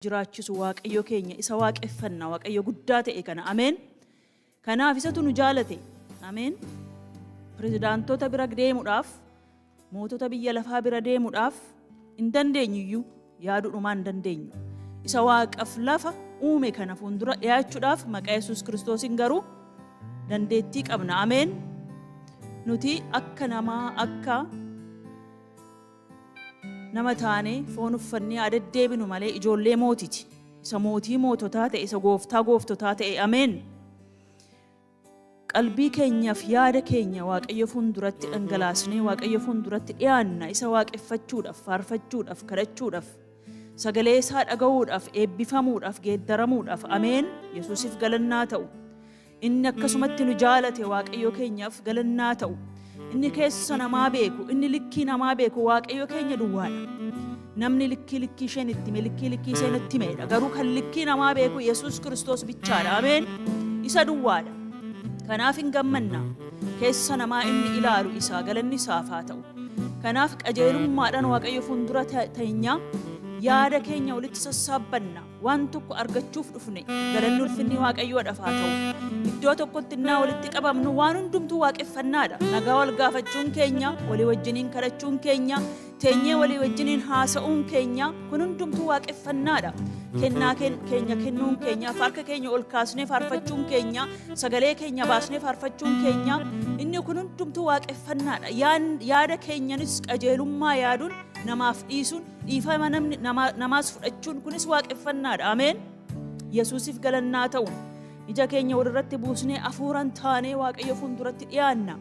jiraachisu waaqayyo keenya isa waaqeffannaa waaqayyo guddaa ta'e kana ameen. Kanaaf isatu nu jaalate ameen. Pirezidaantota bira deemuudhaaf mootota biyya lafaa bira deemuudhaaf hin dandeenyu yaaduudhumaan hin dandeenyu. Isa waaqaf lafa uume kana fuuldura dhiyaachuudhaaf maqaa Yesuus Kiristoosiin garuu dandeettii qabna ameen. Nuti akka namaa akka nama taane foon uffannee adeddeebinu malee ijoollee mootiti. Isa mootii moototaa ta'e isa gooftaa gooftotaa ta'e ameen. Qalbii keenyaaf yaada keenya waaqayyo fuulduratti dhangalaasnee waaqayyo fuulduratti dhiyaanna isa waaqeffachuudhaaf faarfachuudhaaf kadhachuudhaaf sagalee isaa dhaga'uudhaaf eebbifamuudhaaf geeddaramuudhaaf ameen. Yesuusiif galannaa ta'u. Inni akkasumatti nu jaalate waaqayyo keenyaaf galannaa ta'u. Inni keessa namaa beeku, inni likkii namaa beeku waaqayyo keenya duwwaadha. Namni likkii isheen itti hime, likkii isheen itti himedha. Garuu kan likkii namaa beeku Yesuus Kiristoos bichaadha. Ameen. Isa duwwaadha. Kanaaf hin gammanna. Keessa namaa inni ilaalu isaa galanni isaaf haa ta'u. Kanaaf qajeelummaadhaan waaqayyo fuuldura teenyaa yaada keenya walitti sassaabbanna. Waan tokko argachuuf dhufne galanni ulfinni waaqayyoodhaaf haa ta'u. Iddoo tokkotti innaa walitti qabamnu waan hundumtuu waaqeffannaadha. Nagaa wal gaafachuun keenya, walii wajjiniin kadhachuun keenya, teenyee walii wajjiniin haasa'uun keenya kun hundumtuu waaqeffannaadha. Kennaa keenya kennuun keenya, harka keenya ol kaasnee faarfachuun keenya, sagalee keenya baasnee faarfachuun keenya inni kun hundumtuu waaqeffannaadha. Yaada keenyanis qajeelummaa yaaduun namaaf dhiisuun dhiifama namaas fudhachuun kunis waaqeffannaadha. Ameen. Yesuusiif galannaa ta'u. Ija keenya walirratti buusnee hafuuraan taanee waaqayyo fuulduratti dhiyaanna.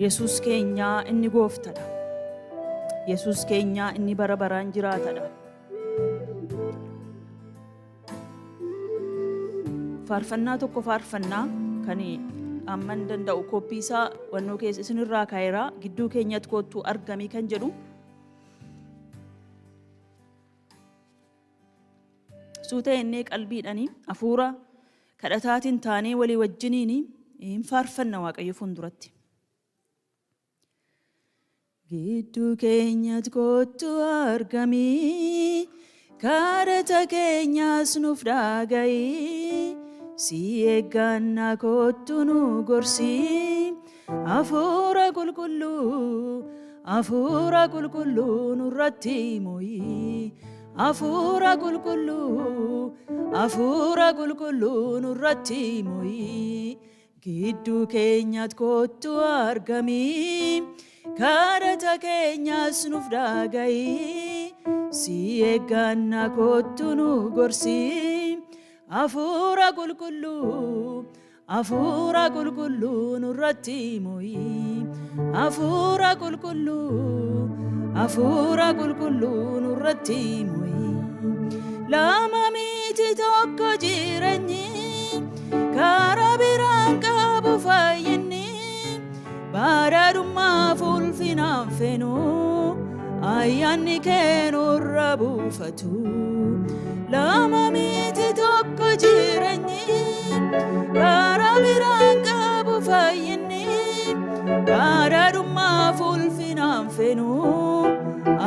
Yesuus keenya inni gooftadha. Yesuus keenya inni bara baraan jiraatadha. Faarfannaa tokko faarfannaa kan amman danda'u koppii isaa wannoo keessa isinirraa kaayeraa gidduu keenyatti kottuu argamii kan jedhu. Suuta innee qalbiidhaanii hafuura kadhataatiin taanee walii wajjiniin hin faarfanna waaqayyo fuulduratti. Gidduu keenyatti kottuu argamii kadhata keenyaas nuuf dhaga'ii si eeggannaa kottuu nu gorsii hafuura qulqulluu nurratti mooyii. Hafuura qulqulluu nurratti mooyii gidduu keenyatti kottuu argamii kadhata keenyaas nuuf dhaga'ii si eeggannaa kottuu nu gorsii hafuura qulqulluu nurratti mooyii hafuura qulqulluu nurratti mooyii lama miti tokko jireenyi karaa biraan qabu fayyinni badhaadhummaa ulfinaan feenu ayyaanni kee nurra buufatu lama miti tokko jireenyi karaa biraan qabu fayyinni badhaadhummaa ulfinaan feenu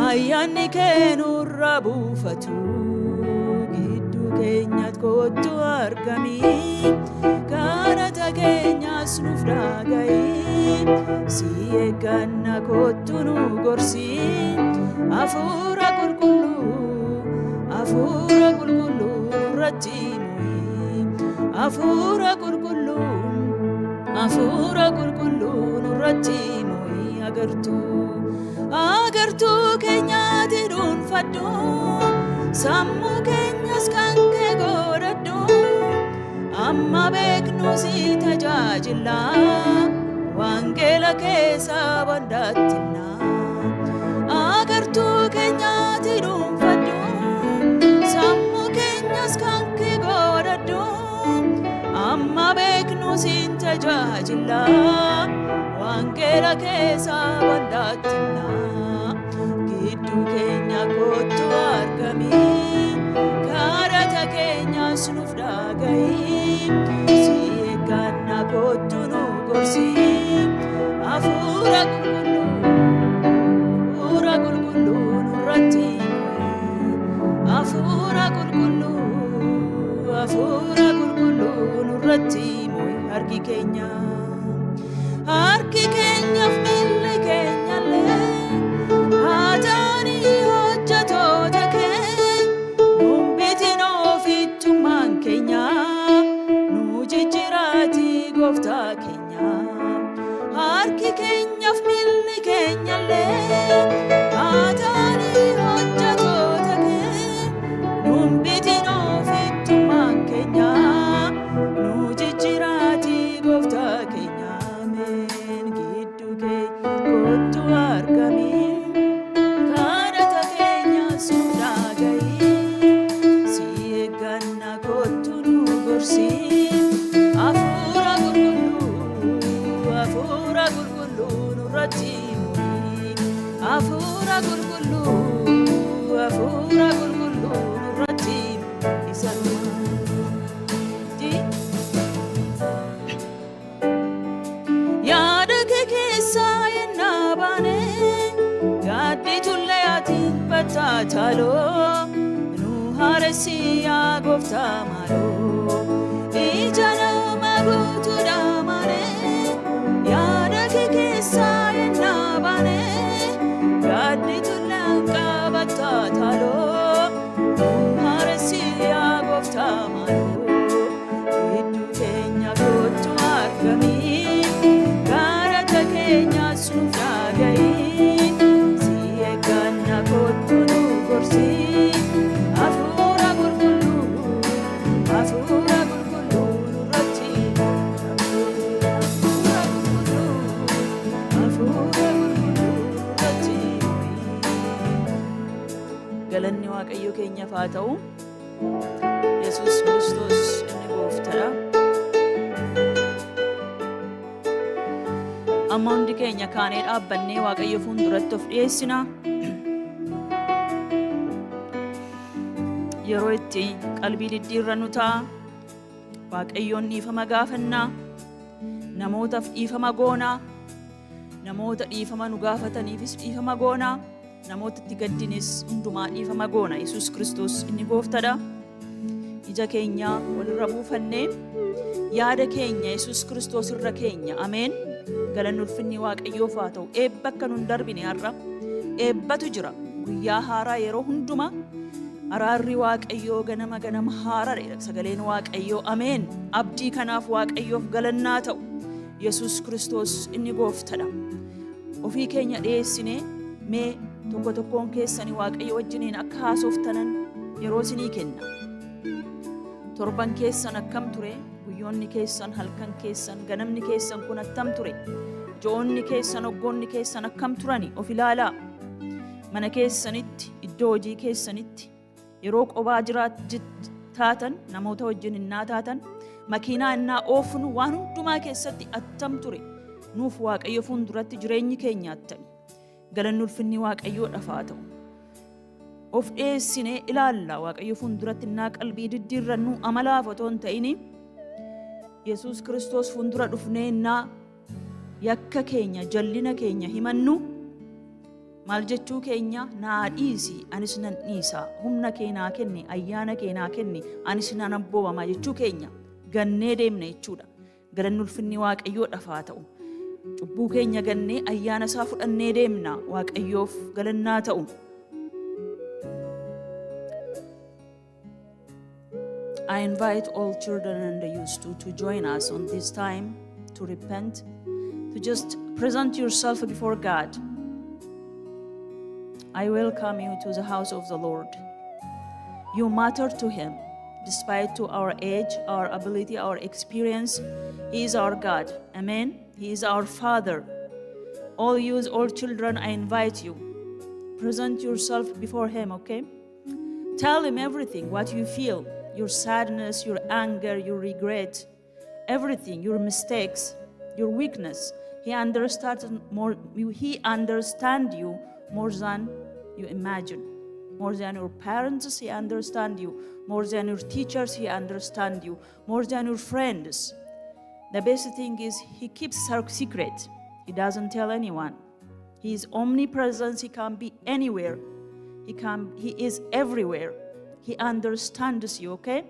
ayyaanni kee nurra buufatu gidduu keenyatti kottuu argamii kadhata keenyaas nuuf dhaga'ii si eeggannaa kottuu nu gorsii hafuura qulqulluu nurratti mooyii hafuura qulqulluu nurratti mooyii agartuu keenyaatti dhuunfadhu sammuu keenyas kan kee godhadhu amma beeknu si tajaajila wangeela keessa bandaattina agartuu keenyaatti dhuunfadhu sammuu keenyas kan kee godhadhu amma beeknu si tajaajila wangeela keessa bandaattina gidduu keenya kottuu argamii kadhata keenyaas nuuf dhaga'ii si eeggannaa kottuu nu gorsii hafuura qulqulluu nurratti Hafuura qulqulluu, hafuura qulqulluu nurratti moo'i harki keenya. Harki keenyaaf miilli keenyallee haa ta'anii hojjetoota kee. Nuun bitiin ofittummaan keenya, nu jijjiiraati gooftaa keenya. Harki keenyaaf miilli keenyallee haa ta'anii hojjetoota kee. Nuun bitiin ofittummaan keenya, nu jijjiiraati gooftaa keenya. Ameen. Gidduu kee kottu argami, kadhata keenya sun dhaga'i. Si eegganna kottu nu gorsi. Hafuura qulqulluu, hafuura qulqulluu nurratti moo'i. Hafuura qulqulluu, hafuura qulqulluu nurratti moo'i. Isa yaada kee keessaa yennaa baane, gaaddi tullee ati battaataaloo. Nu haaressi yaa gooftaa maaloo. Ija nama guutuudha malee, yaada kee keessaa yennaa baane, gaaddi tullee battaataaloo. Nu haaressi yaa gooftaa maaloo. Gidduu keenya kottu argami, kadhata keenya sun dhaga'i. Si eegganna kottu nu gorsi. Hafuura qulqulluu, hafuura qulqulluu nurratti moo'i. Hafuura qulqulluu, hafuura qulqulluu nurratti moo'i. Galanni Waaqayyo keenyaaf haa ta'u. Yesuus Kiristoos inni gooftaadha. Amma hundi keenya kaanee dhaabbannee Waaqayyo fuulduratti of dhiyeessina. Yeroo itti qalbii diddiirrannu ta'a. Waaqayyoon dhiifama gaafannaa. Namootaaf dhiifama goonaa. Namoota dhiifama nu gaafataniifis dhiifama goonaa. Namoota itti gaddinis hundumaa dhiifama goona. Yesuus Kiristoos inni gooftaadha. Ija keenya walirra buufannee yaada keenya Yesuus Kiristoos irra keenya. Ameen. Galanni ulfinni Waaqayyoof haa ta'u. Eebba akka nun darbine har'a eebbatu jira. Guyyaa haaraa yeroo hundumaa araarri Waaqayyoo ganama ganama haaraadha sagaleen Waaqayyoo. Ameen. Abdii kanaaf Waaqayyoof galannaa ta'u. Yesuus Kiristoos inni gooftaadha. Ofii keenya dhiyeessinee mee tokko tokkoon keessanii Waaqayyo wajjiniin akka haasoftanan yeroo isinii kenna. Torban keessan akkam ture? Guyyoonni keessan, halkan keessan, ganamni keessan kun attam ture? Jo'oonni keessan, waggoonni keessan akkam turani? Of ilaalaa. Mana keessanitti, iddoo hojii keessanitti, yeroo qobaa taatan, namoota wajjin innaa taatan, makiinaa innaa oofnu waan hundumaa keessatti attam ture? Nuuf Waaqayyo fuulduratti jireenyi keenya attami? Galanni ulfinni Waaqayyoodhaaf haa ta'u. Of dhiyeessinee ilaalla Waaqayyo fuulduratti innaa qalbii diddiirrannu amalaaf otoo hin ta'ini Yesuus Kiristoos fuuldura dhufnee innaa yakka keenya, jallina keenya himannu maal jechuu keenya? Naa dhiisi anis nan dhiisa, humna kee naa kenni, ayyaana kee naa kenni, anis nan abboomama jechuu keenya gannee deemna jechuudha. Galanni ulfinni Waaqayyoodhaaf haa ta'u. Cubbuu keenya gannee ayyaana isaa fudhannee deemna. Waaqayyoof galannaa ta'u. I invite all children and the youth to join us on this time to repent, to just present yourself before God. I welcome you to the house of the Lord. You matter to Him. Despite to our age, our ability, our experience, He is our God. Amen. He is our Father. All youth, all children, I invite you. Present yourself before Him, okay? Tell Him everything, what you feel. Your sadness, your anger, your regret, everything, your mistakes, your weakness. He understands you more than you imagine. More than your parents, He understands you. More than your teachers, He understands you. More than your friends. The best thing is He keeps her secret. He doesn't tell anyone. He is omnipresent. He can be anywhere. He is everywhere. He understands you, okay?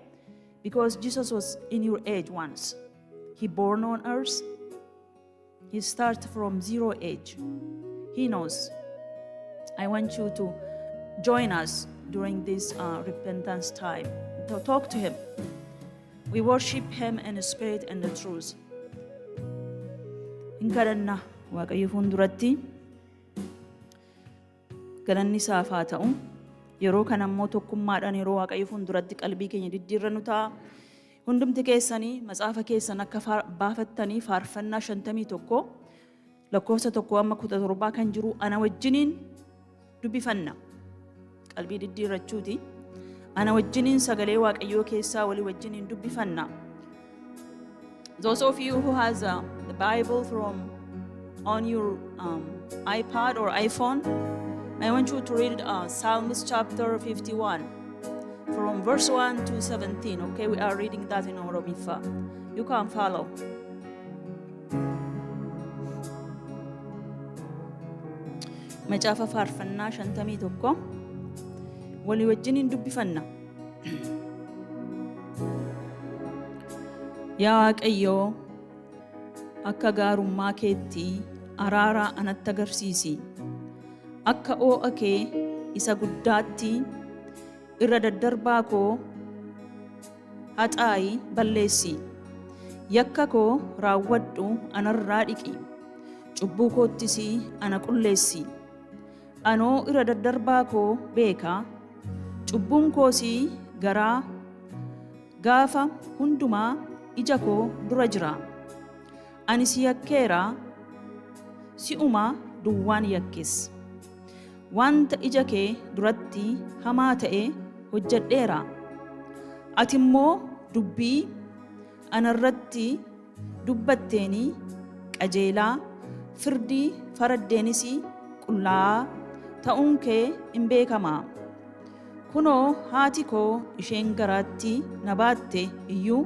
Because Jesus was in your age once. He born on earth. He started from 0 age. He knows. I want you to join us during this repentance time. To talk to him. We worship him in the spirit and the truth. In kadhanna Waaqayyo fuulduratti galanni isaaf haa ta'u. Yeroo kana immoo tokkummaadhaan yeroo Waaqayyo fuulduratti qalbii keenya diddiirrannu ta'a. Hundumti keessanii matsaafa keessan akka baafattanii faarfannaa 51 lakkoofsa 1-17 kan jiru ana wajjiniin dubbifanna. Qalbii diddiirrachuuti. Ana wajjiniin sagalee Waaqayyoo keessaa walii wajjiniin dubbifanna. Those of you who has the Bible from on your iPad or iPhone, I want you to read Psalms chapter 51 from verse 1 to 17. Okay, we are reading that in Oromifa. You can follow. Macaafa faarfannaa 51 walii wajjiniin dubbifanna. Yaa Waaqayyoo akka gaarummaa keetti araara anatti agarsiisi. Akka oo'a kee isa guddaatti irra daddarbaa koo haxaayi balleessi. Yakka koo raawwadhu anarraa dhiqi. Cubbuu koottis ana qulleessi. Anoo irra daddarbaa koo beeka. Cubbuun koos garaa gaafa hundumaa ija koo dura jira. Ani si yakkeera si'uma duwwaan yakkis. Wanta ija kee duratti hamaa ta'e hojjedheera. Ati immoo dubbii anarratti dubbatteeni qajeelaa firdii faraddeenis qullaa ta'uun kee hin beekama. Kunoo haati koo isheen garaatti na baatte iyyuu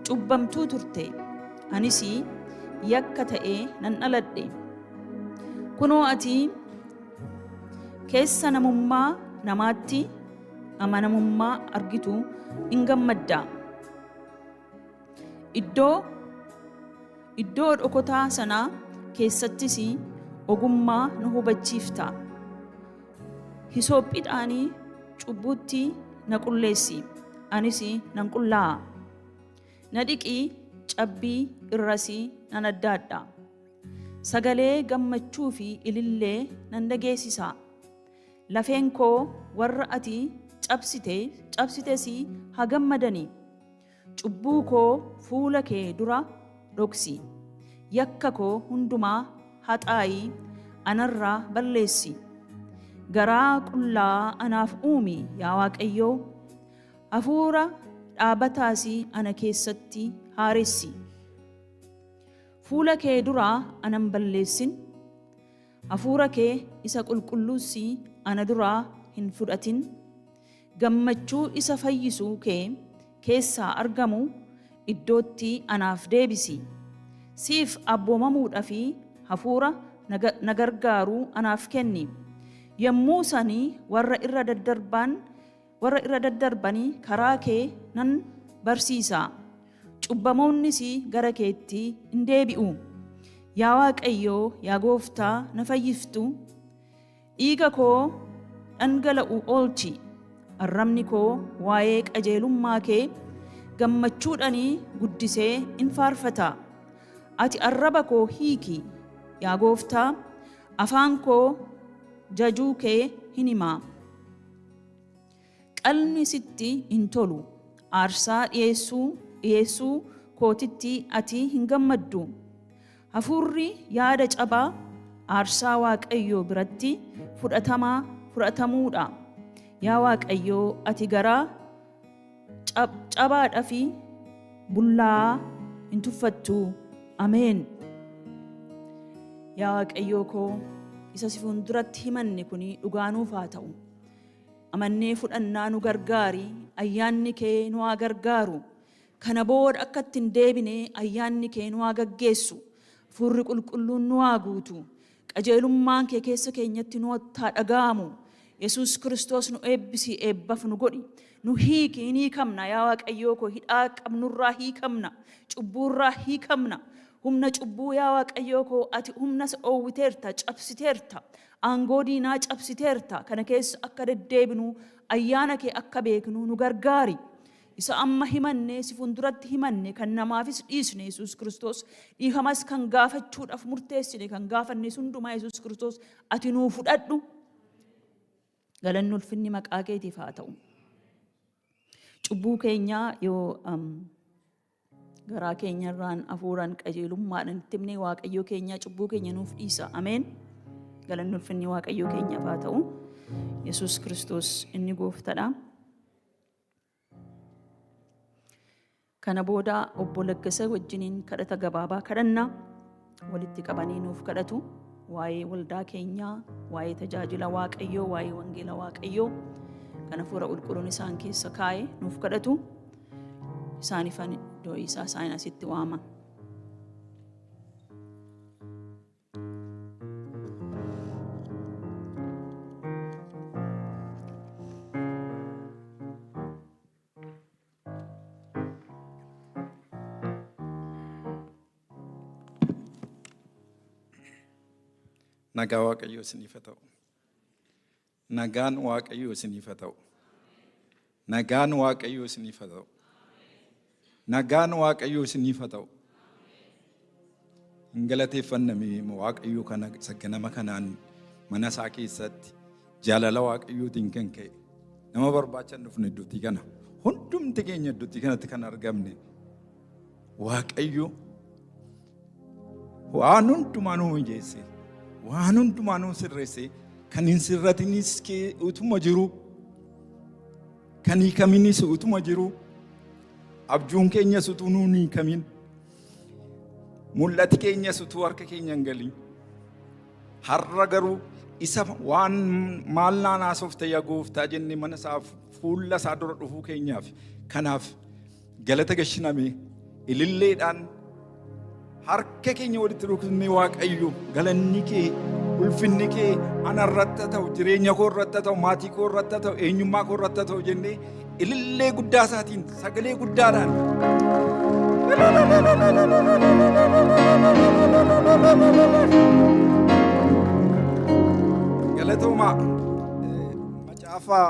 cubbamtuu turte. Anis yakka ta'ee nan dhaladhe. Kunoo ati keessa namummaa namaatti amanamummaa argitu hin gammadda. Iddoo dhokotaa sanaa keessattis ogummaa nu hubachiifta. Hisoophiidhaanii cubbuutti na qulleessi. Anis nan qullaa'a. Na dhiqii cabbii irras nan addaadha. Sagalee gammachuu fi ilillee nan dhageessisa. Lafeen koo warra ati cabsites haa gammadani. Cubbuu koo fuula kee dura dhoksi. Yakka koo hundumaa haxaayi anarraa balleessi. Garaa qullaa anaaf uumi yaa Waaqayyoo. Hafuura dhaabataas ana keessatti haaressi. Fuula kee duraa anan balleessin. Hafuura kee isa qulqulluus ana duraa hin fudhatin. Gammachuu isa fayyisuu kee keessaa argamu iddootti anaaf deebisi. Siif abboomamuudhaa fi hafuura na gargaaru anaaf kenni. Yommuu sanii warra irra daddarbanii karaa kee nan barsiisa. Cubbamoonnis gara keetti hin deebi'u. Yaa Waaqayyoo, yaa Gooftaa na fayyiftu. Dhiiga koo dhangala'u oolchi. Arrabni koo waa'ee qajeelummaa kee gammachuudhaan guddisee in faarfata. Ati arraba koo hiiki. Yaa Gooftaa, afaan koo jajuu kee hin himaa. Qalni sitti hin tolu. Aarsaa dhiyeessuu kootitti ati hin gammaddu. Hafuurri yaada cabaa aarsaa Waaqayyoo biratti fudhatamuudha. Yaa Waaqayyoo, ati garaa cabaadhaa fi bullaa hin tuffattu. Ameen. Yaa Waaqayyoo koo, isa si fuulduratti himanne kun dhugaa nuuf haa ta'u. Amannee fudhannaa nu gargaari. Ayyaanni kee nu haa gargaaru. Kana booda akka ittiin deebine ayyaanni kee nu haa gaggeessu. Hafuurri qulqulluun nu haa guutu. Qajeelummaan kee keessa keenyatti nu haa dhaga'amu. Yesuus Kiristoos nu eebbisi eebbaf nu godhi. Nu hiiki ni hiikamna yaa Waaqayyoo koo hidhaa qabnurraa hiikamna. Cubbuurraa hiikamna. Humna cubbuu yaa Waaqayyoo koo ati humna oowwiteerta cabsiteerta. Aangoo diinaa cabsiteerta. Kana keessa akka deddeebinu ayyaana kee akka beeknu nu gargaari. Isa amma himanne si fuulduratti himanne kan namaafis dhiisne Yesuus Kiristoos dhiifamas kan gaafachuudhaaf murteessine kan gaafanne hundumaa Yesuus Kiristoos ati nuu fudhadhu. Galanni ulfinni maqaa keetiif haa ta'u. Cubbuu keenya yoo garaa keenyarraan hafuuraan qajeelummaadhaan itti himnee Waaqayyoo keenya cubbuu keenya nuuf dhiisa. Ameen. Galanni ulfinni Waaqayyoo keenyaaf haa ta'u. Yesuus Kiristoos inni gooftaadha. Kana booda obbo Laggasa wajjiniin kadhata gabaabaa kadhanna. Walitti qabanii nuuf kadhatu. Waa'ee waldaa keenyaa, waa'ee tajaajila Waaqayyoo, waa'ee wangeela Waaqayyoo kan hafuura qulqulluun isaan keessa kaa'e nuuf kadhatu. Isaaniif iddoo isaa isaan asitti waama. Nagaa Waaqayyoo isiniif haa ta'u. Nagaan Waaqayyoo isiniif haa ta'u. Nagaan Waaqayyoo isiniif haa ta'u. Nagaan Waaqayyoo isiniif haa ta'u. Hin galateeffanname Waaqayyoo kana sagganama kanaan mana isaa keessatti jaalala Waaqayyootiin kan ka'e nama barbaachan dhufne iddootti kana hundumti keenya iddootti kanatti kan argamne Waaqayyoo waan hundumaa nu mijeesse. Waan hundumaa nu sirreesse kan hin sirratinis utuma jiru kan hiikaminis utuma jiru abjuun keenyas utuu nuun hiikamin mul'ati keenyas utuu harka keenya hin galin har'a garuu isa waan maal naanaasuuf ta'e gooftaa jennee mana isaa fuula isaa dura dhufuu keenyaaf kanaaf galata gashiname ililleedhaan harka keenya walitti rukutnee Waaqayyo galanni kee ulfinni kee anarratti ta'u jireenya koo irratti ta'u maatii koo irratti ta'u eenyummaa koo irratti ta'u jennee ilillee guddaa isaatiin sagalee guddaadhaan galatoomaa macaafaa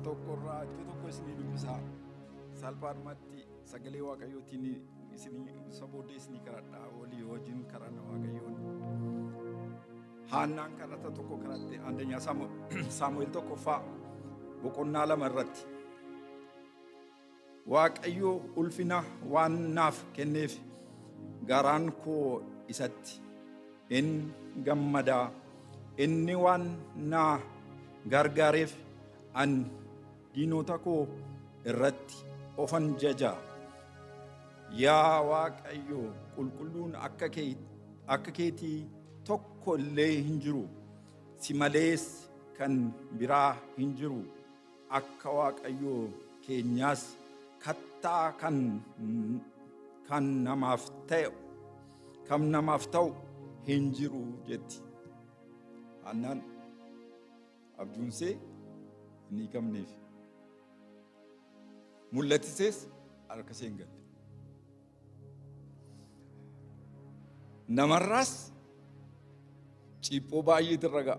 tokkorraa iddoo tokko isinii dubbisaa salphaadhumatti sagalee Waaqayyootiin isinii saboodee isinii kadhadhaa walii wajjin kadhanna Waaqayyoon. Haannaan kadhata tokko kadhatte andanyaa Saamu'eel tokkoffaa boqonnaa 2 irratti Waaqayyo ulfina waan naaf kenneef garaan koo isatti in gammadaa inni waan naa gargaareef an diinota koo irratti ofan jajaa. Yaa Waaqayyo qulqulluun akka keetii tokko illee hin jiru si malees kan biraa hin jiru akka Waaqayyo keenyaas kattaa kan namaaf ta'u hin jiru jetti. Haannaan abjuunsee hin hiikamneef mul'atisees harka ishee hin galle. Namarraas ciphoo baay'eetu irra ga'a.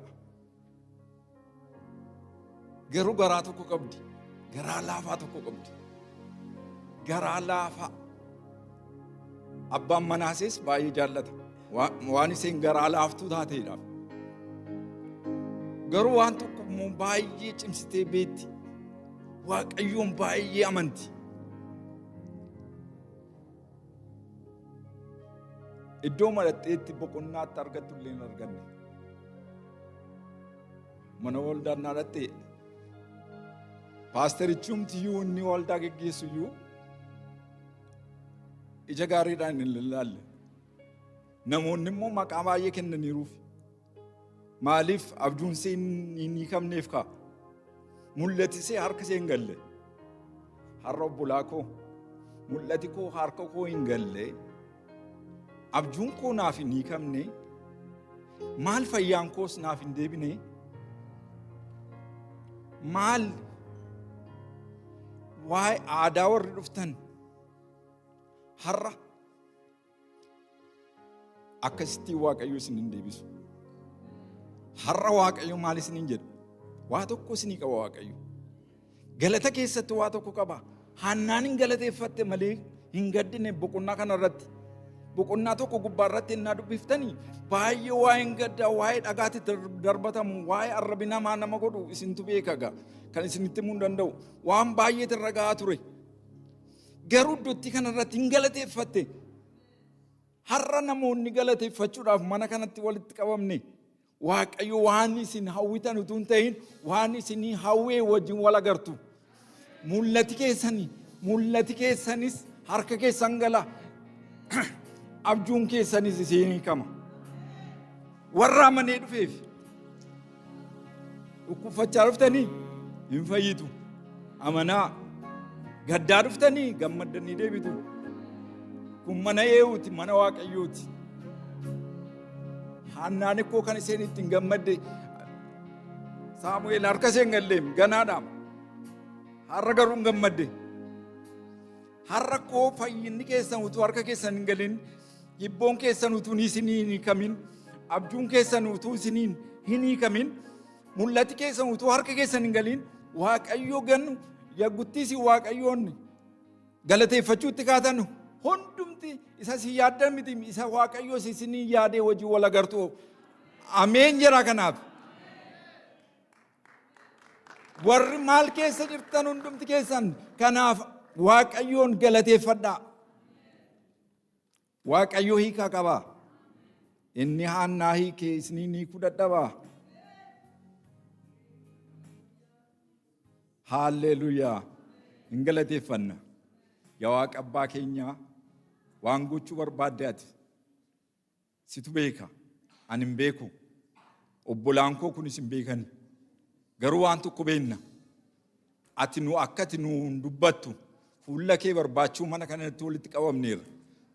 Garuu garaa tokko qabdi. Garaa laafaa tokko qabdi. Garaa laafaa. Abbaan manaasees baay'ee jaallata. Waan isheen garaa laaftuu taateedhaaf. Garuu waan tokko immoo baay'ee cimsitee beetti. Waaqayyoon baay'ee amanti. Iddoo malatteetti boqonnaatti argattu illee hin arganne. Mana waldaa naadhatte paasterichumtiyyuu inni waldaa geggeessuyyuu ija gaariidhaan hin ilaalle. Namoonni immoo maqaa baay'ee kennaniiruuf. Maaliif abjuunsee hin hiikamneef ka'a? Mul'atisee harka ishee hin galle. Har'a obbolaa koo mul'ati koo harka koo hin galle. Abjuun koo naaf hin hiikamne. Maal fayyaan koos naaf hin deebine. maal waa'ee aadaa warri dhuftan har'a akkasitti Waaqayyo isin hin deebisu. Har'a Waaqayyo maal isiniin jedhu? Waa tokko isinii qaba Waaqayyo. Galata keessatti waa tokko qaba. Haannaan hin galateeffatte malee hin gaddine boqonnaa kana irratti. Boqonnaa tokko gubbaa irratti innaa dubbiftanii baay'ee waa'een gaddaa, waa'ee dhagaatti darbatamu, waa'ee arrabi namaa nama godhu isintu beeka gaa. Kan isinitti himuu hin danda'u. Waan baay'eetu irra gahaa ture. Garuu iddootti kana irratti hin galateeffatte. Har'a namoonni galateeffachuudhaaf mana kanatti walitti qabamne Waaqayyo waan isin hawwitan utuu hin ta'in waan isinii hawwee wajjin wal agartu. Mul'ati keessanis harka keessan gala. Abjuun keessanis isinii kama. Warra amanee dhufeef dhukkubfachaa dhuftanii hin fayyitu. Amanaa. Gaddaa dhuftanii gammaddanii deebitu. Kun mana Yehuuti, mana Waaqayyooti. Haannaan ikkoo kan isheen ittiin gammadde Saamu'eel harka isheen galleem ganaadhaam. Har'a garuu hin gammadde. Har'a koo fayyinni keessan utuu harka keessan hin galin, hibboon keessan utuu isinii hin hiikamin, abjuun keessan utuu isiniin hin hiikamin, mul'ati keessan utuu harka keessan hin galin, Waaqayyo gannu yagguttiisi Waaqayyoon galateeffachuutti kaatan hundumti isa si yaaddan miti, isa Waaqayyo isinii yaadee wajjin wal agartu. Ameen jira kanaaf. Warri maal keessa jirtan hundumti keessan kanaaf Waaqayyoon galateeffadhaa. Waaqayyo hiikaa qaba. Inni Haannaa hiikee isiniin hiikuu dadhabaa. Haalleluuyaa. Hin galateeffanna. Yaa Waaqa abbaa keenyaa waan gochuu barbaadde ati. Situ beeka. Ani hin beeku. Obbolaan koo kunis hin beekani. Garuu waan tokko beenna. Ati nu akka ati nu dubbattu fuula kee barbaachuu mana kanatti walitti qabamneerra.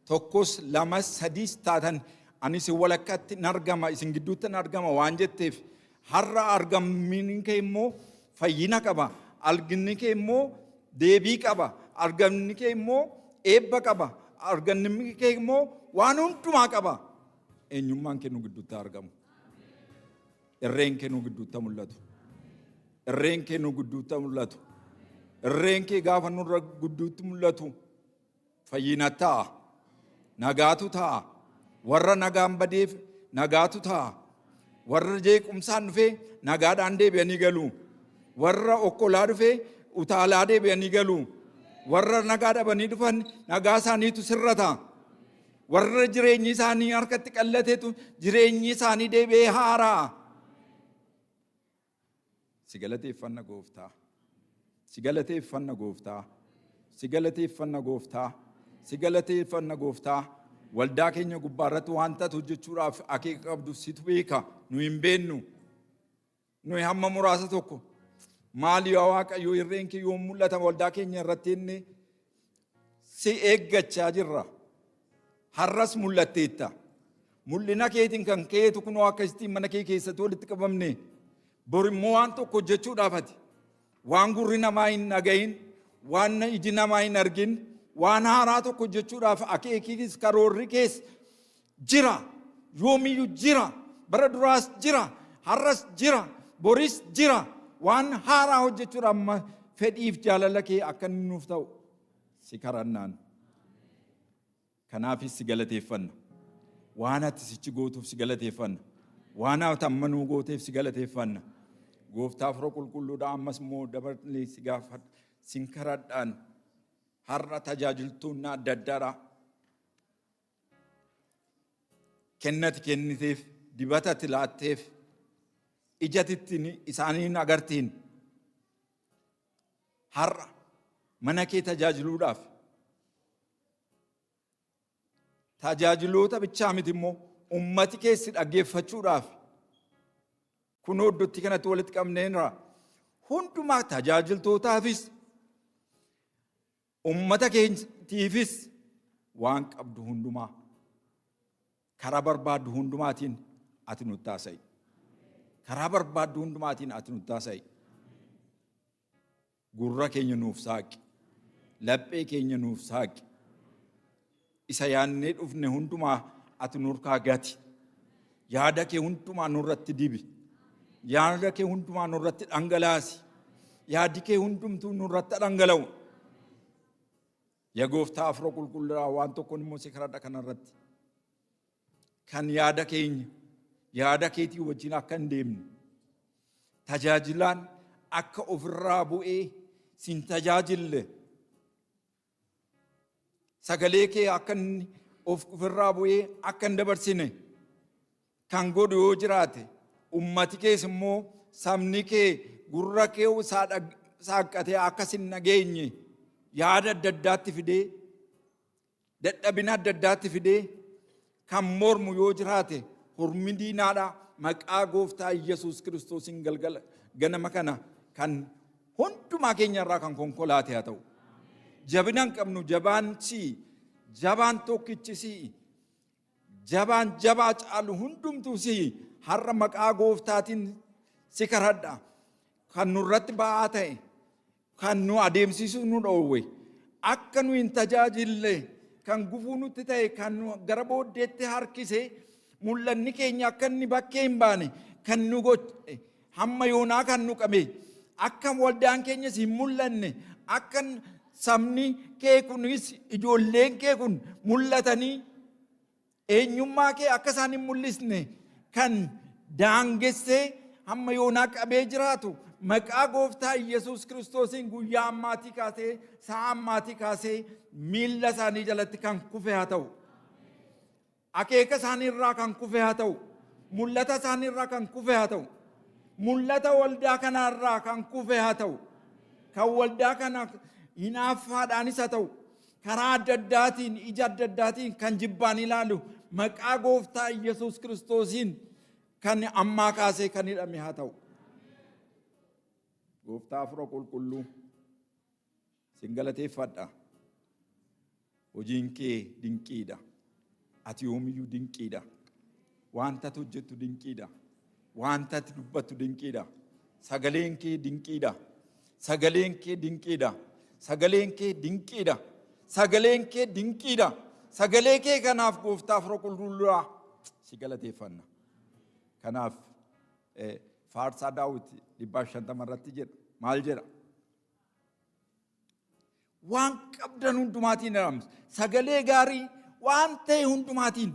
Tokkos lamas sadiis taatan ani isin walakkaatti hin argama, isin gidduutti hin argama waan jetteef har'a argamni kee immoo fayyina qaba. Argamni kee immoo deebii qaba. Argamni kee immoo eebba qaba. Argamni kee immoo waan hundumaa qaba. Eenyummaan kee nu gidduutti argamu. Irreen kee nu gidduutti mul'atu. Irreen kee nu gidduutti mul'atu. Irreen kee gaafa nurra gidduutti mul'atu fayyina ta'a. Nagaatu ta'a. Warra nagaan badeef nagaatu ta'a. Warra jeequmsaan dhufee nagaadhaan deebi'anii galu. Warra okkolaa dhufee utaalaa deebi'anii galu. Warra nagaa dhabanii dhufan nagaa isaaniitu sirrata. Warra jireenyi isaanii harkatti qallateetu jireenyi isaanii deebi'ee haaraa. Si galateeffanna Gooftaa. Si galateeffanna Gooftaa. Si galateeffanna Gooftaa. Si galateeffanna Gooftaa. Waldaa keenya gubbaa irratti wanta hojjechuudhaaf akeeka qabdu situ beeka. Nu hin beennu. Nu hamma muraasa tokko. Maali yaa Waaqayyo irreen kee yoo mul'ata waldaa keenya irratti inni si eeggachaa jirra. Har'as mul'atteetta. Mul'ina keetiin kan keetu kunoo akkasitti mana kee keessatti walitti qabamne. Bor immoo waan tokko hojjechuudhaaf ati waan gurri namaa hin dhagahin, waan iji namaa hin argin, waan haaraa tokko hojjechuudhaaf akeekis karoorri kees jira. Yoomiyyuu jira. Bara duraas jira. Har'as jira. Boris jira. Waan haaraa hojjechuudhaaf fedhiif jaalala kee akka inni nuuf ta'u si kadhannaan. Kanaafis si galateeffanna. Waan ati sichi gootuuf si galateeffanna. Waan ati amma nuu gooteef si galateeffanna. Gooftaa fira qulqulluudha ammas immoo dabalee si gaafadha. Sin kadhadhaan har'a tajaajiltoonni adda addaadha. Kennati kenniteef, dibatatti laatteef, ijatittiin isaaniin agartiin har'a mana kee tajaajiluudhaaf tajaajiloota bichaa miti immoo ummati keessi dhaggeeffachuudhaaf kunoo iddootti kanatti walitti qabneenra hundumaa tajaajiltootaafis ummata keetiifis waan qabdu hundumaa karaa barbaaddu hundumaatiin ati nutti haasa'i. Karaa barbaaddu hundumaatiin ati nutti haasa'i. gurra keenya nuuf saaqi, laphee keenya nuuf saaqi. Isa yaannee dhufne hundumaa ati nurkaa gati. Yaada kee hundumaa nurratti dibi. Yaada kee hundumaa nurratti dhangalaasi. Yaadi kee hundumtuu nurratti dhangala'u. Yaa Gooftaa afura qulqullaa waan tokkoon immoo si kadhadha kanarratti. Kan yaada keenya yaada keetii wajjin akka hin deemne, tajaajilaan akka ofirraa bu'ee sin tajaajille, sagalee kee akka ofirraa bu'ee akka hin dabarsine kan godhu yoo jiraate, ummati kees immoo sabni kee gurra kee saaqqatee akka sin nageenye yaada adda addaatti fidee, dadhabina adda addaatti fidee kan mormu yoo jiraate, hormi diinaadha. Maqaa Gooftaa Yesuus Kiristoosiin galgala ganama kana kan hundumaa keenya irraa kan konkolaate haa ta'u. Jabina hin qabnu, jabaan sii, jabaan tokkichi sii, jabaan jabaa caalu hundumtuu sii. Har'a maqaa Gooftaatiin si kadhadha. Kan nurratti ba'aa ta'e, kan nu adeemsisu nu dhoowwe, akka nu hin tajaajille, kan gufuu nutti ta'e, kan nu gara booddeetti harkise, mul'anni keenya akka inni bakkee hin baane kan nu godhe, hamma yoonaa kan nu qabe, akka waldaan keenyas hin mul'anne, akka sabni kee kunis ijoolleen kee kun mul'atanii eenyummaa kee akka isaan hin mul'isne kan daangessee hamma yoonaa qabee jiraatu maqaa Gooftaa Yesuus Kiristoosiin guyyaa ammaatii kaasee, sa'a ammaatii kaasee miilla isaanii jalatti kan kufe haa ta'u. Akeeka isaanii irraa kan kufe haa ta'u. Mul'ata isaanii irraa kan kufe haa ta'u. Mul'ata waldaa kanaa irraa kan kufe haa ta'u. Kan waldaa kana hinaaffaadhaanis haa ta'u. Karaa adda addaatiin, ija adda addaatiin kan jibbaan ilaalu maqaa Gooftaa Yesuus Kiristoosiin kan ammaa kaasee kan hidhame haa ta'u. Gooftaa afura qulqulluu sin galateeffadha. Hojiin kee dinqiidha. Ati yoomiyyuu dinqiidha. Wanta ati hojjettu dinqiidha. Wanta ati dubbattu dinqiidha. Sagaleen kee dinqiidha. Sagaleen kee dinqiidha. Sagaleen kee dinqiidha. Sagaleen kee dinqiidha. Sagalee kee kanaaf Gooftaa afura qulqulluu si galateeffanna. Kanaaf faarsaa Daawit 150 irratti jedha. Maal jedha? Waan qabdan hundumaatiin jedhamsa. Sagalee gaarii waan ta'e hundumaatiin.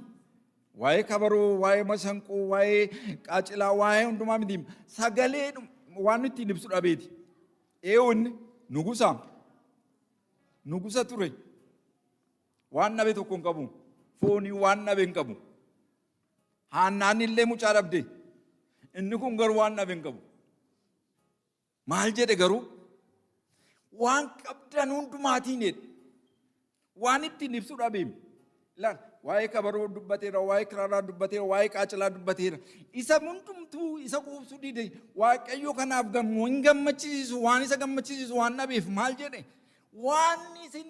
Waa'ee kabaroo, waa'ee masanqoo, waa'ee qaacilaa, waa'ee hundumaa miti. Sagalee waan ittiin ibsu dhabeeti. Eewwanni nugusa. Nugusa ture. Waan dhabe tokko hin qabu. Foonii waan dhabe hin qabu. Haannaan illee mucaa dhabde. Inni kun garuu waan dhabe hin qabu. Maal jedhe garuu? Waan qabdan hundumaatiin jedhe. Waan ittiin ibsu dhabeemi. Waa'ee kabaroo dubbateera, waa'ee kiraaraa dubbateera, waa'ee qaacilaa dubbateera. Isa hundumtuu isa quubsuu dide Waaqayyo kanaaf hin gammachiisu, waan isa gammachiisu waan dhabeef maal jedhe? Waan isin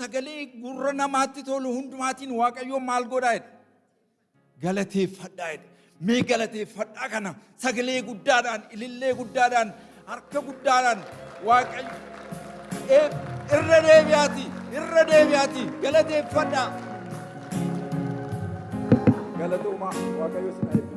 sagalee gurra namaatti tolu hundumaatiin Waaqayyo maal godhaa jedhe? Galateeffadhaa jedhe. Mee galateeffadhaa kana sagalee guddaadhaan, ilillee guddaadhaan, harka guddaadhaan Waaqayyo irra deebi'aati galateeffadhaa. Galatoomaa Waaqayyo si eebbisu.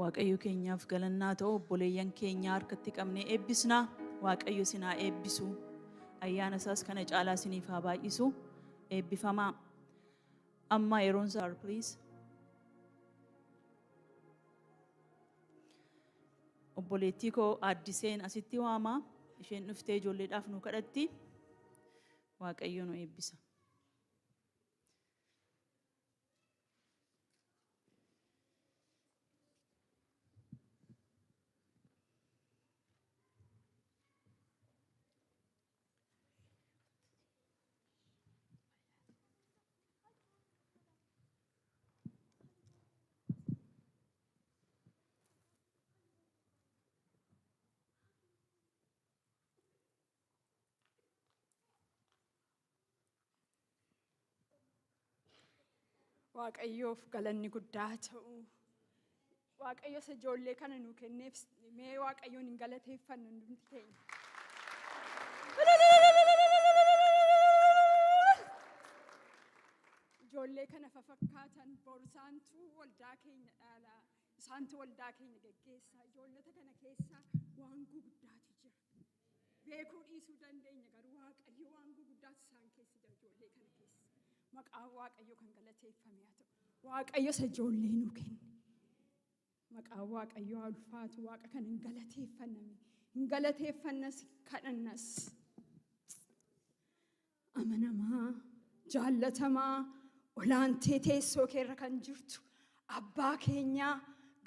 Waaqayyo keenyaaf galannaa ta'u, obboleeyyan keenya harkatti qabnee eebbisnaa. Waaqayyo sinaa eebbisu. Ayyaana isaas kana caalaa siniif haa baay'isu. Eebbifamaa. Amma yeroon isaa please. Obboleettii koo Addiseen asitti waamaa. Isheen dhuftee ijoolleedhaaf nu kadhatti. Waaqayyo nu eebbisa. Waaqayyoof galanni guddaa ta'u. Waaqayyo isa ijoollee kana nuu kenneef mee Waaqayyoon hin galateeffannu hundi keenya. Ijoollee kana fakkaatan borsaantu waldaa keenya dhaala. Isaantu waldaa keenya geggeessaa. Ijoollota kana keessa waan guguddaatu jira. Beekuu dhiisuu dandeenya garuu Waaqayyo waan guguddaatu isaan keessa jira ijoollee kana keessa. Maqaan Waaqayyo kan galateeffame haa ta'u. Waaqayyo isa ijoollee nuu kenne. Maqaan Waaqayyo haa ulfaatu. Waaqa kana hin galateeffanname. Hin galateeffannas kadhannas. Amanamaa, jaallatamaa, olaantee teessoo keerra kan jirtu abbaa keenya,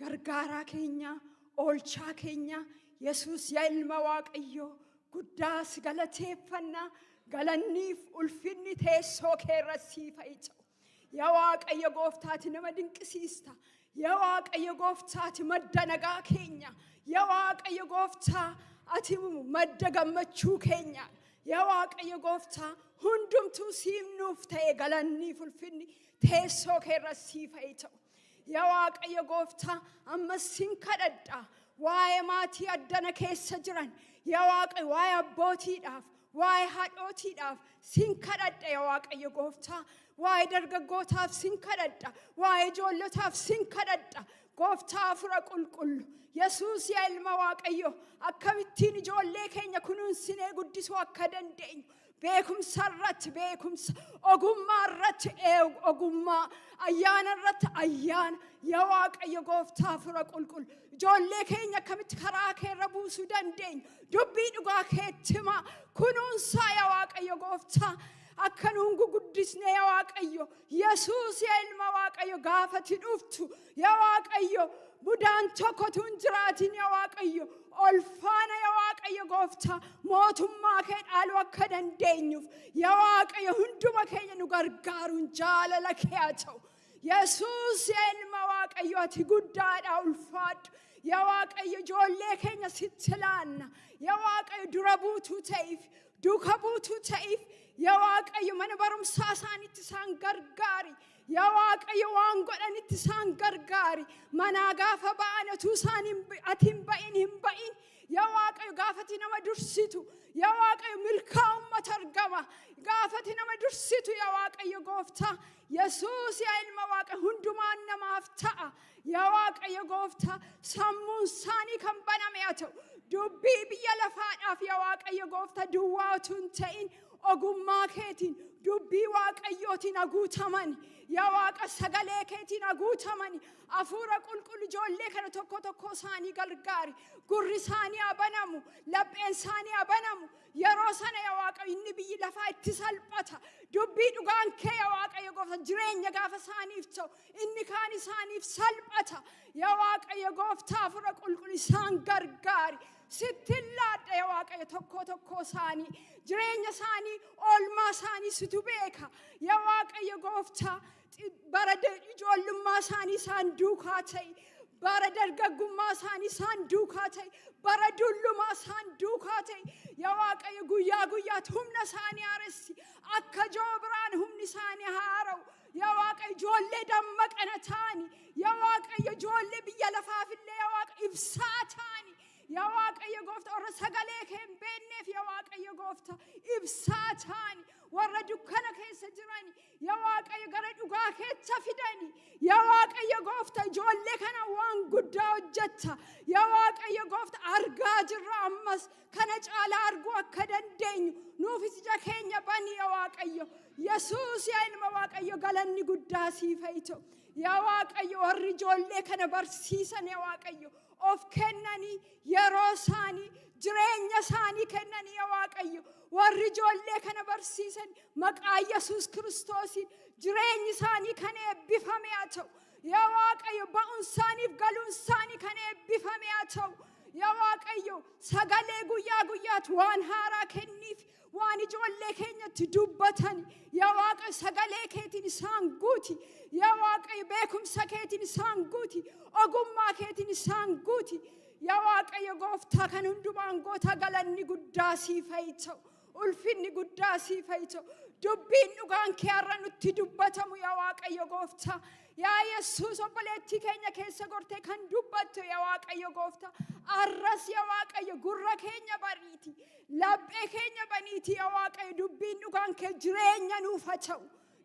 gargaaraa keenya, oolchaa keenya, Yesuus yaa ilma Waaqayyoo guddaa si galateeffanna. Galanniif ulfinni teessoo keerra siif haa ta'u. Yaa Waaqayyo gooftaati nama dinqisiista. Yaa Waaqayyo gooftaati madda nagaa keenya. Yaa Waaqayyo gooftaa ati madda gammachuu keenya. Yaa Waaqayyo gooftaa hundumtuu siif nuuf ta'e galanniif ulfinni teessoo keerra siif haa ta'u. Yaa Waaqayyo gooftaa ammas sin kadhadha waa'ee maatii addana keessa jiran. Yaa Waaqayyo waa'ee abbootiidhaaf, waa'ee haadhotiidhaaf sin kadhadha. Yaa Waaqayyo gooftaa waa'ee dargaggootaaf sin kadhadha, waa'ee ijoollotaaf sin kadhadha. Gooftaa Hafuura Qulqullu Yesuus yaa ilma Waaqayyo akkamittiin ijoollee keenya kunuunsinee guddisuu akka dandeenyu beekumsa irratti beekumsa, ogummaa irratti ogummaa, ayyaana irratti ayyaana. Yaa Waaqayyo gooftaa Hafuura Qulqullu ijoollee keenya akkamitti karaa keerra buusuu dandeenyu dubbii dhugaa keetti himaa kunuunsaa. Yaa Waaqayyo gooftaa akka nuun guguddisne yaa Waaqayyo Yesuus yaa ilma Waaqayyo gaafati dhuftu yaa Waaqayyo mudaan tokkotu hin jiraatin yaa Waaqayyo ol faana yaa Waaqayyo gooftaa mootummaa kee dhaaluu akka dandeenyuuf yaa Waaqayyo hunduma keenya nu gargaaruun jaalala kee haa ta'u. Yesuus yaa ilma Waaqayyo ati guddaadha ulfaadhu. Yaa Waaqayyo ijoollee keenya sitti laanna. Yaa Waaqayyo dura buutuu ta'eef duuka buutuu ta'eef yaa Waaqayyo mana barumsaa isaaniitti isaan gargaari. Yaa Waaqayyo waan godhanitti isaan gargaari. Manaa gaafa ba'an utuu isaan ati hin ba'in. Yaa Waaqayyo gaafati nama dursitu. Yaa Waaqayyo milkaa'ummaatu argama. Gaafati nama dursitu yaa Waaqayyo gooftaa. Yesuus yaa ilma Waaqayyo hundumaan namaaf ta'a. Yaa Waaqayyo gooftaa sammuun isaanii kan baname haa ta'u. Dubbii biyya lafaadhaaf yaa Waaqayyo gooftaa duwwaa utuu hin ta'in ogummaa keetiin dubbii Waaqayyootiin haguutaman. Yaa Waaqa sagalee keetiin haguutaman. Hafuura Qulqullu ijoollee kana tokko tokko isaanii gargaari. Gurri isaanii abanamu, lapheen isaanii abanamu. Yeroo sana yaa Waaqayyo inni biyyi lafaa itti salphata. Dubbii dhugaan kee yaa Waaqayyo gooftaa jireenya gaafa isaaniif ta'u inni kaan isaaniif salphata. Yaa Waaqayyo gooftaa Hafuura Qulqullu isaan gargaari. Sittin laadha yaa Waaqayyo tokko tokko isaanii jireenya isaanii oolmaa isaanii situ beeka. Yaa Waaqayyo gooftaa bara ijoollummaa isaanii isaan duukaa ta'e, bara dargaggummaa isaanii isaan duukaa ta'e, bara dullummaa isaan duukaa ta'e. Yaa Waaqayyo guyyaa guyyaatti humna isaanii haaressi akka joobiraan humni isaanii haara'u. Yaa Waaqayyo ijoollee dammaqana ta'ani. Yaa Waaqayyo ijoollee biyya lafaafillee yaa Waaqayyo ibsaa ta'ani. Yaa Waaqayyo gooftaa warra sagalee kee hin beekneef yaa Waaqayyo gooftaa ibsaa ta'ani. Warra dukkana keessa jirani yaa Waaqayyo gara dhugaa keessa fidani. Yaa Waaqayyo gooftaa ijoollee kana waan guddaa hojjetta. Yaa Waaqayyo gooftaa argaa jirra ammas kana caalaa arguu akka dandeenyu nuufis ija keenya bani yaa Waaqayyo. Yesuus yaa ilma Waaqayyo galanni guddaa siif haa ta'u. Yaa Waaqayyo warri ijoollee kana barsiisan yaa Waaqayyo of kennanii yeroo isaanii jireenya isaanii kennanii yaa Waaqayyo warri ijoollee kana barsiisan maqaa Yesuus Kiristoosiin jireenyi isaanii kan eebbifame haa ta'u. Yaa Waaqayyo ba'uun isaaniif galuun isaanii kan eebbifame haa ta'u. Yaa Waaqayyo sagalee guyyaa guyyaatti waan haaraa kenniif waan ijoollee keenyatti dubbatan. Yaa Waaqayyo sagalee keetiin isaan guuti. Yaa Waaqayyo beekumsa keetiin isaan guuti. Ogummaa keetiin isaan guuti. Yaa Waaqayyo gooftaa kan hundumaan goota galanni guddaa siif haa ta'u. Ulfinni guddaa siif haa ta'u. dubbiin dhugaan kee har'a nutti dubbatamu yaa Waaqayyo gooftaa. Yaa Yesuus obboleettii keenya keessa gortee kan dubbattu yaa Waaqayyo gooftaa. Arras yaa Waaqayyo gurra keenya baniiti. Laphee keenya baniiti yaa Waaqayyo dubbiin dhugaan kee jireenya nuuf haa ta'u.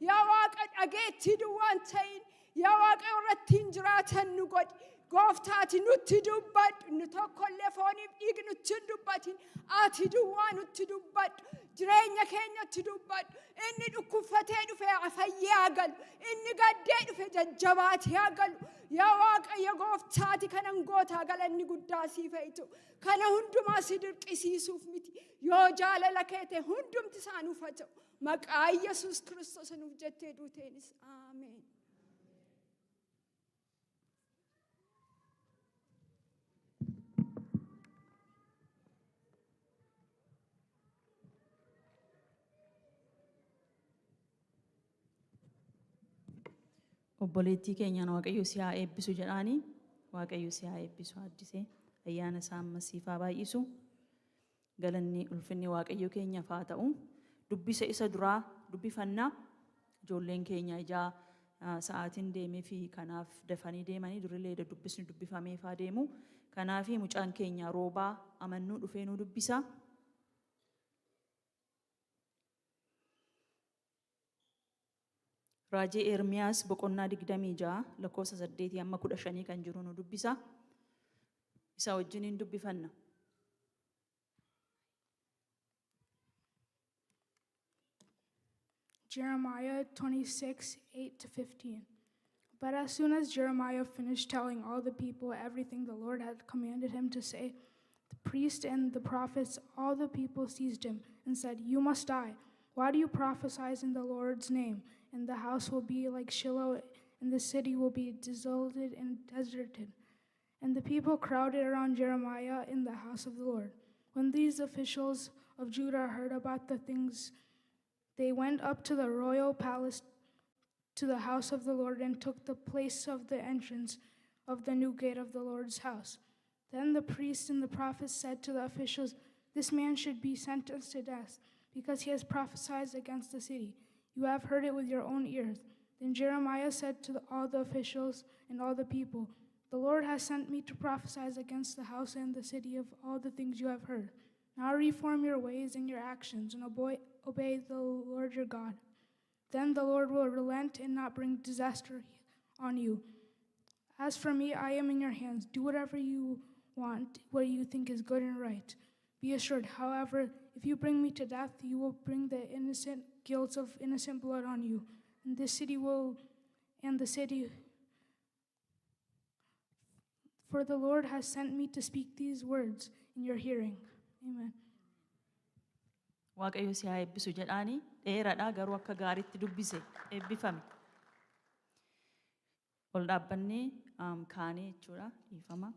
Yaa Waaqayyo dhageettii duwwaan ta'in yaa Waaqayyo irratti hin jiraatan nu godhi. Gooftaati nutti dubbadhu. Nu tokkollee fooniif dhiigni nutti hin dubbatin. Ati duwwaa nutti dubbadhu. Jireenya keenyatti dubbadhu. Inni dhukkubfatee dhufe fayyee haa galu. Inni gaddee dhufe jajjabaatee haa galu. Yaa Waaqayyo gooftaati kanan gootaa galanni guddaa siif haa ta'u. Kana hundumaa si dirqisiisuuf miti. Yoo jaalala kee ta'e hundumti isaa nuuf haa ta'u. Maqaa Yesuus Kiristoos nuuf jettee duuteenis. Ameen. Obboleettii keenyaan Waaqayyo si haa eebbisu jedhaanii Waaqayyo si haa eebbisu addisee ayyaana isaa ammas siif haa baay'isu. Galanni ulfinni Waaqayyo keenyaaf haa ta'u. Dubbisa isa duraa dubbifannaa ijoolleen keenya ijaa sa'aatiin deemee fi kanaaf dafanii deemanii durillee dubbisni dubbifameef haa deemu. Kanaaf mucaan keenya roobaa amannuu dhufee nu dubbisa. Raajii Ermiyaas boqonnaa 26 lakkoofsa 8 amma 15 kan jiru nu dubbisa. Isa wajjiniin dubbifanna. Jeremiah 26, 8 to 15. But as soon as Jeremiah finished telling all the people everything the Lord had commanded him to say, the priest and the prophets, all the people seized him and said, "You must die. Why do you prophesy in the Lord's name? And the house will be like Shiloh, and the city will be desolate and deserted." And the people crowded around Jeremiah in the house of the Lord. When these officials of Judah heard about the things, they went up to the royal palace to the house of the Lord and took the place of the entrance of the new gate of the Lord's house. Then the priests and the prophets said to the officials, "This man should be sentenced to death, because he has prophesied against the city. You have heard it with your own ears." Then Jeremiah said to all the officials and all the people, "The Lord has sent me to prophesy against the house and the city of all the things you have heard. Now reform your ways and your actions and obey the Lord your God. Then the Lord will relent and not bring disaster on you. As for me, I am in your hands. Do whatever you want, what you think is good and right. Be assured, however, if you bring me to death, you will bring the innocent guilt of innocent blood on you. And the city, for the Lord has sent me to speak these words in your hearing." Amen. Waaqayyo si haa eebbisu jedhaanii dheeraadha garuu akka gaariitti dubbise eebbifame. Ol dhaabbannee kaanee jechuudha dhiifama.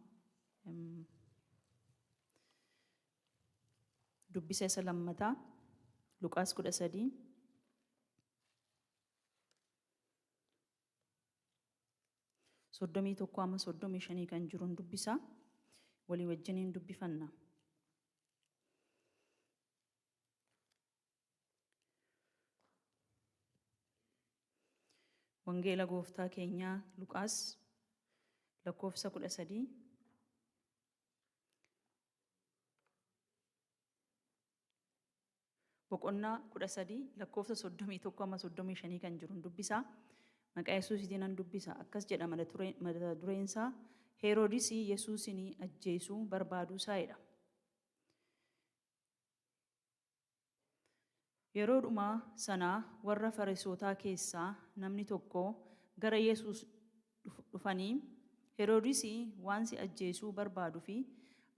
Dubbisa isa lammataa Luqaas 13 31 amma 35 kan jiruun dubbisa. Walii wajjiniin dubbifanna. Wangeela gooftaa keenyaa Luqaas lakkoofsa 13 boqonnaa 13 lakkoofsa 31 amma 35 kan jiruun dubbisa. Maqaa Yesuusiitiin nan dubbisa. Akkas jedha mata dureen isaa Heroodis Yesuusin ajjeesuu barbaaduu isaadha. Yeroodhuma sanaa warra Farisootaa keessaa namni tokko gara Yesuus dhufanii, "Heroodis waan si ajjeesuu barbaaduu fi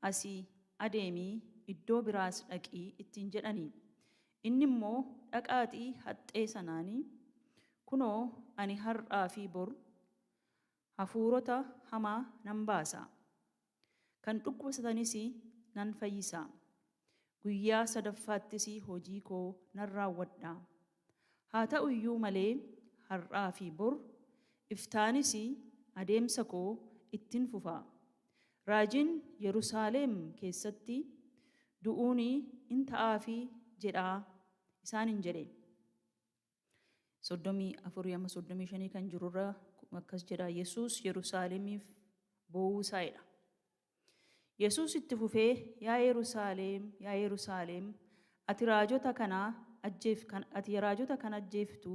asii adeemii iddoo biraas dhaqii" ittiin jedhanii. Inni immoo, "Dhaqaatii haxxee sanaanii, kunoo ani har'aa fi bor hafuurota hamaa nan baasa, kan dhukkubsatanis nan fayyisa. Guyyaa sadaffaattis hojii koo nan raawwadha. Haa ta'u iyyuu malee har'aa fi bor iftaanis adeemsa koo ittiin fufa. Raajiin Yerusaalem keessatti du'uun in ta'aafi jedhaa isaaniin jedhe. 35 kan jirurra akkas jedha Yesuus Yerusaalemiif boo'uu isaadha. Yesuus itti fufee yaa Yerusaalem ati raajota kan ajjeeftu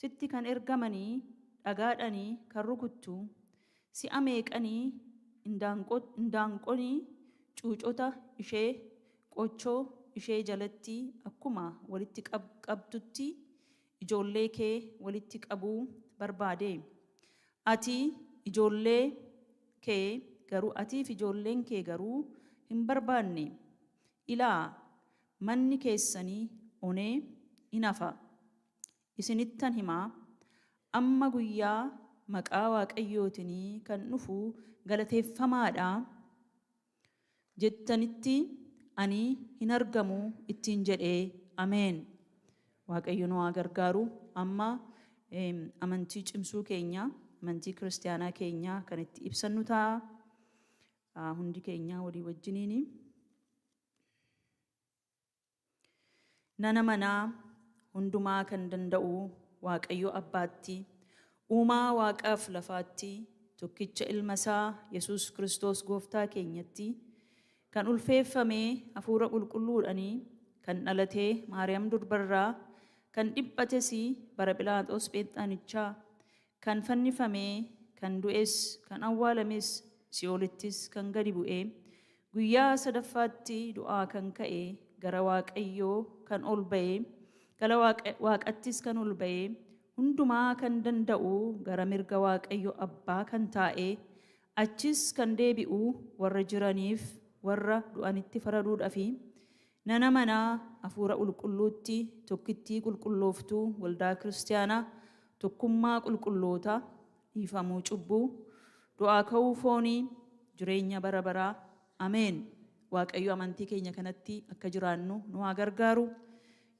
sitti kan ergamanii dhagaadhanii kan rukuttu si'a meeqanii indaanqonii cuucota ishee qochoo ishee jalatti akkuma walitti qabdutti ijoollee kee walitti qabuu barbaade. Atiif ijoolleen kee garuu hin barbaanne. Ilaa manni keessanii onee in hafa. Isinittan himaa amma guyyaa maqaa Waaqayyootinii kan dhufu galateeffamaadha jettanitti ani hin argamu ittiin jedhee. Ameen. Waaqayyo nu haa gargaaru. Amma amantii cimsuu keenya, amantii kiristaanaa keenya kan itti ibsannu ta'a. Hundi keenya walii wajjiniini. Nana manaa hundumaa kan danda'u Waaqayyo Abbaatti, uumaa waaqaaf lafaatti, tokkicha ilma isaa Yesuus Kiristoos gooftaa keenyatti, kan ulfeeffamee hafuura qulqulluudhaanii, kan dhalatee Maariyaam durbarraa, kan dhiphates bara Philaaxoos Pheexaanichaa, kan fannifamee, kan du'es, kan awwaalames, si'oolittis kan gadi bu'ee, guyyaa sadaffaatti du'aa kan ka'e, gara Waaqayyoo kan ol ba'ee, gara Waaqattis kan ol ba'ee, hundumaa kan danda'u gara mirga Waaqayyo Abbaa kan taa'e, achis kan deebi'u warra jiraniif warra du'anitti faraduudhaafi, nana manaa hafuura qulqulluutti, tokkittii qulqullooftuu waldaa kiristaanaa, tokkummaa qulqulloota, dhiifamuu cubbuu, du'aa ka'uu foonii, jireenya bara baraa. Ameen. Waaqayyo amantii keenya kanatti akka jiraannu nu haa gargaaru.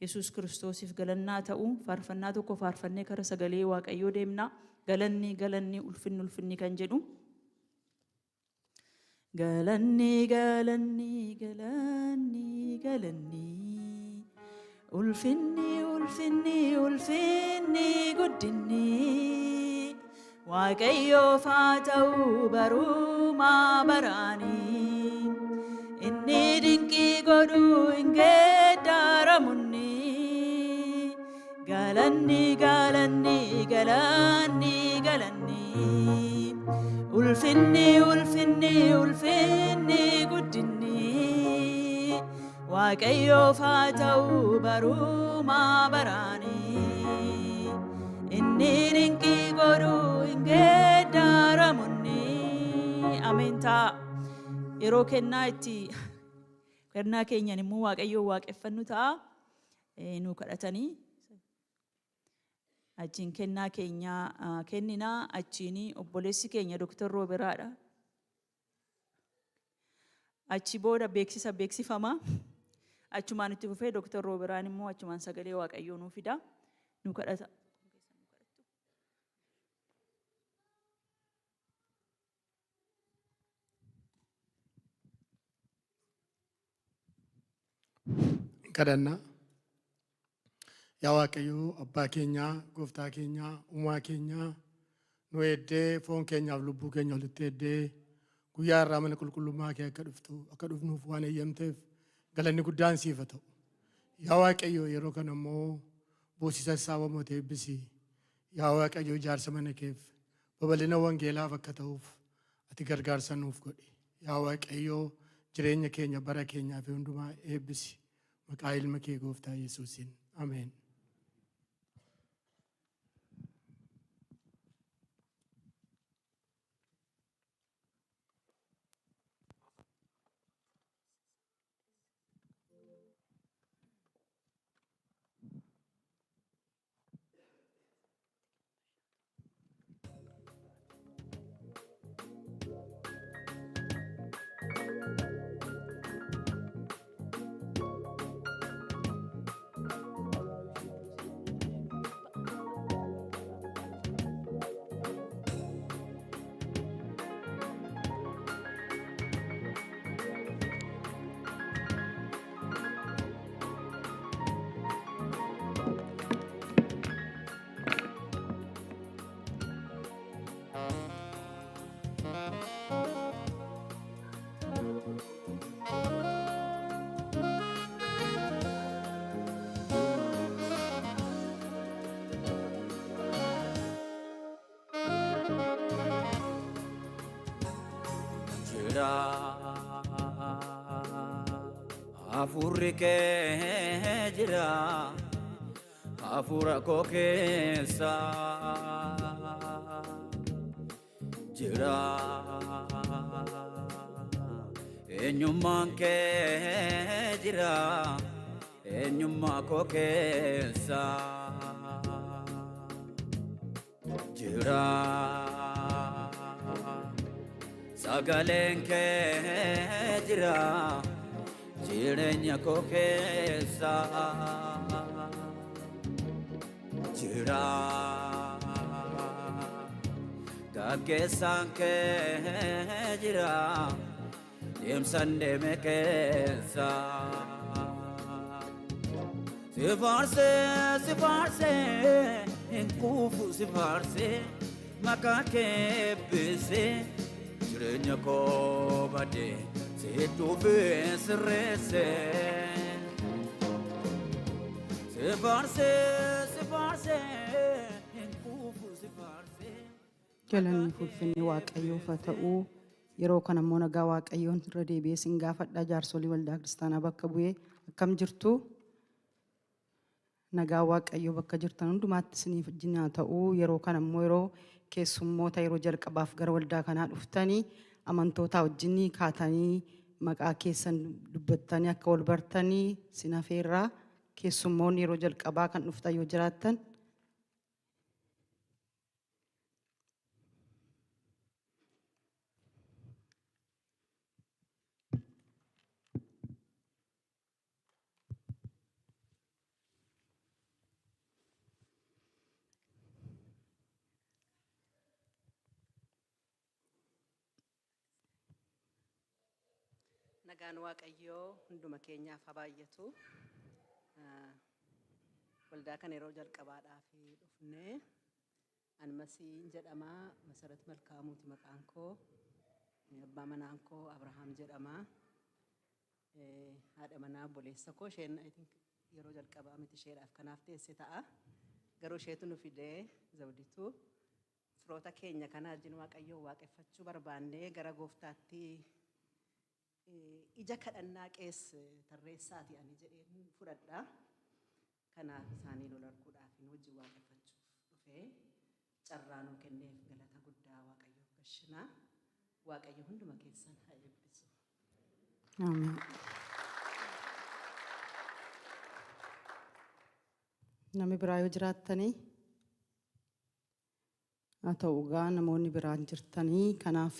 Yesuus Kiristoosiif galannaa ta'u. Faarfannaa tokko faarfannee kara sagalee Waaqayyoo deemna. Galanni ulfinni kan jedhu. Galanni ulfinni guddinni Waaqayyoof haa ta'u barumaa baraanii. Inni dinqii godhu hin geeddaramunni. Galanni ulfinni guddinni Waaqayyoof haa ta'u barumaa baraanii. Inni dinqii godhu hin geeddaramunni. Ameen ta'a. Yeroo kennaa keenyan immoo Waaqayyoo waaqeffannu ta'a. Nu kadhatanii achiin kennaa keenya kenninaa. Achiin obboleessi keenya Dr. Rooberaadha. Achi booda beeksifama. Achumaan itti fufee Dr. Rooberaan immoo achumaan sagalee Waaqayyoo nuu fida. Nu kadhata. kadhannaa. Yaa Waaqayyoo abbaa keenyaa, gooftaa keenyaa, uumaa keenyaa, nu eeddee foon keenyaaf lubbuu keenya walitti eeddee guyyaa irraa mana qulqullummaa kee akka dhufnuuf waan eeyyamteef galanni guddaan siif haa ta'u. Yaa Waaqayyoo yeroo kana immoo boosisa sassaabamuu eebbisi. Yaa Waaqayyoo ijaarsa mana keef babal'ina wangeelaaf akka ta'uuf ati gargaarsa nuuf godhi. Yaa Waaqayyoo jireenya keenya bara keenyaa fi hundumaa eebbisi. Maqaa ilma kee gooftaa Yesuusiin. Ameen. Jira afurri kee jira afura koo keessa jira eenyummaan kee jira eenyummaa koo keessa jira sagaleen kee jira jireenya koo keessa jira gaggeessaan kee jira deemsan deeme keessa si faarse hin kuufu si faarse maqaa kee eebbise jireenya koo badde si dhufee sirreesse si faarse hin kuufu si faarse. Galanni ulfinni Waaqayyoof haa ta'u. Yeroo kana immoo nagaa Waaqayyoon irra deebi'ee sin gaafadha. Jaarsolii waldaa kiristaanaa bakka bu'ee akkam jirtu? Nagaa Waaqayyoo bakka jirtan hundumaatti isiniif wajjin haa ta'u. Yeroo kana immoo yeroo keessummoota yeroo jalqabaaf gara waldaa kanaa dhuftanii amantoota wajjin kaatanii maqaa keessan dubbattanii akka wal bartanii sin afeerraa keessummoonni yeroo jalqabaa kan dhuftan yoo jiraattan nagaan Waaqayyoo hunduma keenyaaf haa baay'atu. Waldaa kana yeroo jalqabaadhaaf dhufne Anmasiin jedhama, Masarat Malkaamuuti maqaan koo, abbaa manaan koo Abrahaam jedhama, haadha manaa obboleessa koo isheen yeroo jalqabaa miti isheedhaaf kanaaf teesse ta'a. Garuu isheetu nu fidee Zawdituu firoota keenya kana wajjin Waaqayyoo waaqeffachuu barbaannee gara Gooftaatti ija kadhannaa qees tarreessaati ani jedheen fudhadha. Kanaaf isaanii lol arguudhaaf wajjin waaqeffachuuf dhufee carraa nuu kenneef galata guddaa Waaqayyoof galchina. Waaqayyo hunduma keessan haa eebbisu. Amiin. Namni biraa yoo jiraattanii haa ta'u egaa namoonni biraan jirtanii kanaaf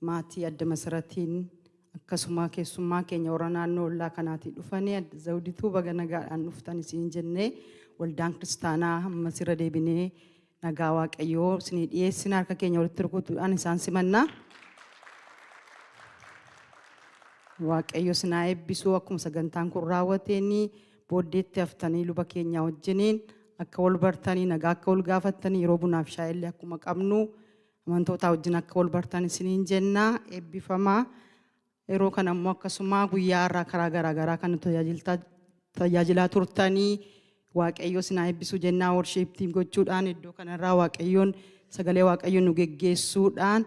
maatii adda Masaratiin akkasuma keessummaa keenya warra naannoo ollaa kanaatii dhufanii Zawdituu baga nagaadhaan dhuftan isiin jennee waldaan kiristaanaa ammas irra deebinee nagaa Waaqayyoo isinii dhiyeessina harka keenya walitti rukutuudhaan isaan simannaa. Waaqayyo sinaa eebbisuu akkuma sagantaan kun raawwateen booddeetti haftanii luba keenya wajjiniin akka wal bartanii nagaa akka wal gaafattanii yeroo bunaaf shaayillee akkuma qabnu amantoota wajjin akka wal bartan isiniin jennaa eebbifamaa. Yeroo kana immoo akkasuma guyyaa irraa karaa garaagaraa kan tajaajilaa turtanii Waaqayyo sinaa eebbisuu jennaa worshiiptii gochuudhaan iddoo kanarraa Waaqayyoon sagalee Waaqayyoon nu geggeessuudhaan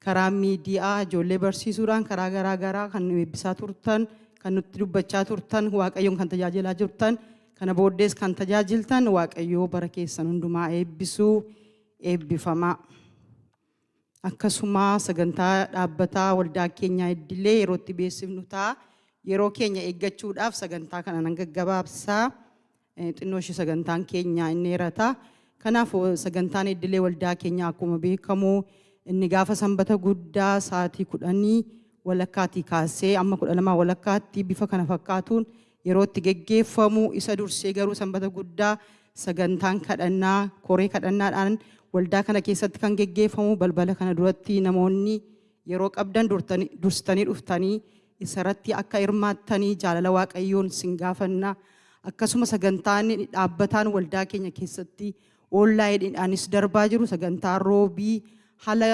karaa miidiyaa ijoollee barsiisuudhaan karaa garaagaraa kan nu eebbisaa turtan kan nutti dubbachaa turtan Waaqayyoon kan tajaajilaa jirtan kana booddees kan tajaajiltan Waaqayyoo bara keessan hundumaa eebbisuu eebbifamaa. Akkasuma sagantaa dhaabbataa waldaa keenyaa iddilee yerootti beeksifnu ta'a. Yeroo keenya eeggachuudhaaf sagantaa kana nan gaggabaabsaa. Xinnoo ishee sagantaan keenyaa inni dheerata. Kanaaf sagantaan iddilee waldaa keenyaa akkuma beekamu inni gaafa sanbata guddaa sa'aatii 10 walakkaatii kaasee amma 12 walakkaatti bifa kana fakkaatuun yerootti geggeeffamu isa dursee garuu sanbata guddaa sagantaan kadhannaa koree kadhannaadhaan waldaa kana keessatti kan geggeeffamu balbala kana duratti namoonni yeroo qabdan dursitanii dhuftanii isarratti akka hirmaattanii jaalala Waaqayyoon sin gaafanna. Akkasuma sagantaan dhaabbataan waldaa keenya keessatti oonlaayiniidhaanis darbaa jiru sagantaan roobii haala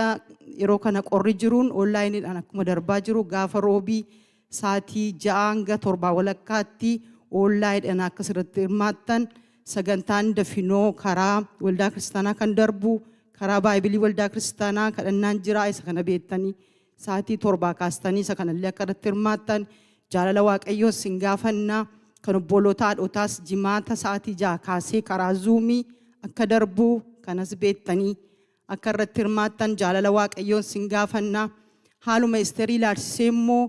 yeroo kana qorri jiruun onlaayiniidhaan akkuma darbaa jiru gaafa roobii sa'aatii 6 hanga 7 walakkaatti onlaayiniidhaan akka asirratti hirmaattan sagantaan dafinoo karaa waldaa kiristaanaa kan darbu karaa baaybilii waldaa kiristaanaa kadhannaan jira isa kana beektanii sa'aatii 7 kaastanii isa kanallee akka irratti hirmaattan jaalala waaqayyoo sin gaafannaa kan obboloota haadhotaas jimaata sa'aatii 6 kaasee karaa zuumii akka darbu kanas beektanii akka irratti hirmaattan jaalala waaqayyoon sin gaafannaa haaluma isteerii ilaalchisee immoo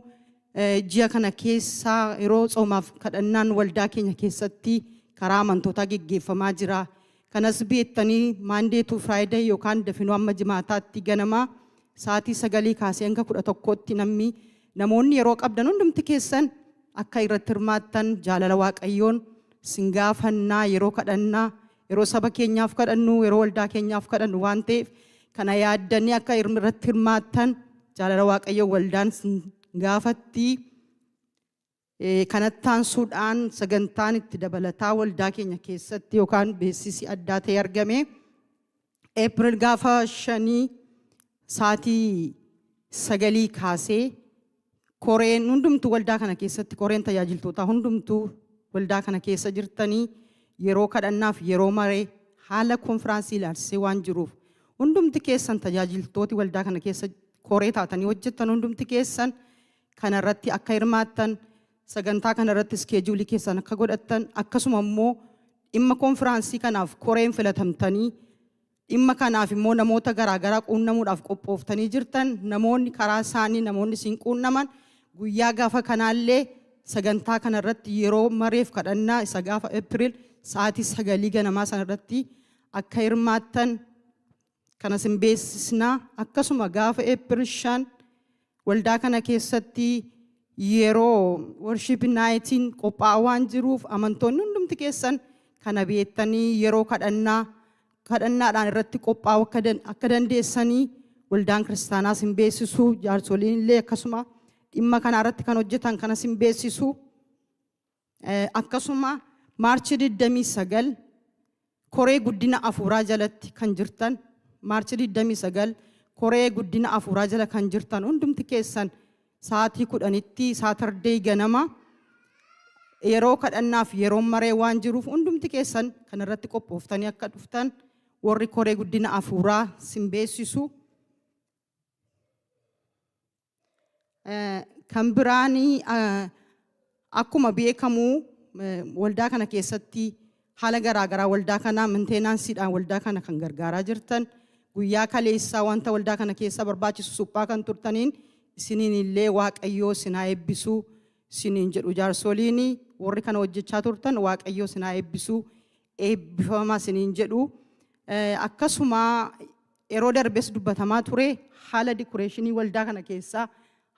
ji'a kana keessaa yeroo tsoomaaf kadhannaan waldaa keenya keessatti karaa amantootaa geggeeffamaa jira kanas beektanii maandee tu firaayiday yookaan dafinoo amma jimaataatti ganamaa sa'aatii 9 kaasee hanga 11tti namoonni yeroo qabdan hundumti keessan akka irratti hirmaattan jaalala waaqayyoon sin gaafannaa yeroo kadhannaa yeroo saba keenyaaf kadhannu yeroo waldaa keenyaaf kadhannu waan ta'eef kana yaaddanii akka irratti hirmaattan jaalala waaqayyoo waldaan sin gaafatti kanatti aansuudhaan sagantaan itti dabalataa waldaa keenya keessatti yookaan beeksisi addaa ta'e argame April gaafa 5 sa'aatii 9 kaasee koreen hundumtuu waldaa kana keessatti koreen tajaajiltoota hundumtuu waldaa kana keessa jirtanii yeroo kadhannaaf yeroo maree haala konfiraansii ilaalchisee waan jiruuf hundumti keessan tajaajiltooti waldaa kana keessa koree taatanii hojjettan hundumti keessan kanarratti akka hirmaattan sagantaa kanarratti iskeejuulii keessan akka godhattan akkasuma immoo dhimma konfiraansii kanaaf koreen filatamtanii dhimma kanaaf immoo namoota garaagaraa quunnamuudhaaf qophooftanii jirtan namoonni karaa isaanii namoonni isin quunnaman guyyaa gaafa kanaallee sagantaa kanarratti yeroo mareef kadhannaa isa gaafa April sa'aatii 9 ganamaa sanarratti akka hirmaattan kana sin beeksisnaa akkasuma gaafa April 5 waldaa kana keessatti yeroo worship naayitiin qophaa'aa waan jiruuf amantoonni hundumti keessan kana beektanii yeroo kadhannaadhaan irratti qophaa'uu akka dandeessanii waldaan kiristaanaa sin beeksisuu jaarsoliin illee akkasuma dhimma kana irratti kan hojjetan kana sin beeksisu akkasuma maarchi 29 koree guddina afuuraa jalatti kan jirtan maarchi 29 koree guddina afuuraa jala kan jirtan hundumti keessan sa'aatii 10tti saatardeey ganama yeroo kadhannaaf yeroo maree waan jiruuf hundumti keessan kan irratti qophooftanii akka dhuftan warri koree guddina afuuraa sin beeksisu kan biraanii akkuma beekamu waldaa kana keessatti haala garaagaraa waldaa kana maintenaansiidhaan waldaa kana kan gargaaraa jirtan guyyaa kaleessaa wanta waldaa kana keessa barbaachisu suphaa kan turtaniin isiniin illee waaqayyoo sinaa eebbisuu isiniin jedhu jaarsoliin warri kana hojjechaa turtan waaqayyoo sinaa eebbisuu eebbifamaa isiniin jedhu akkasuma yeroo darbes dubbatamaa ture haala dikoreeshinii waldaa kana keessaa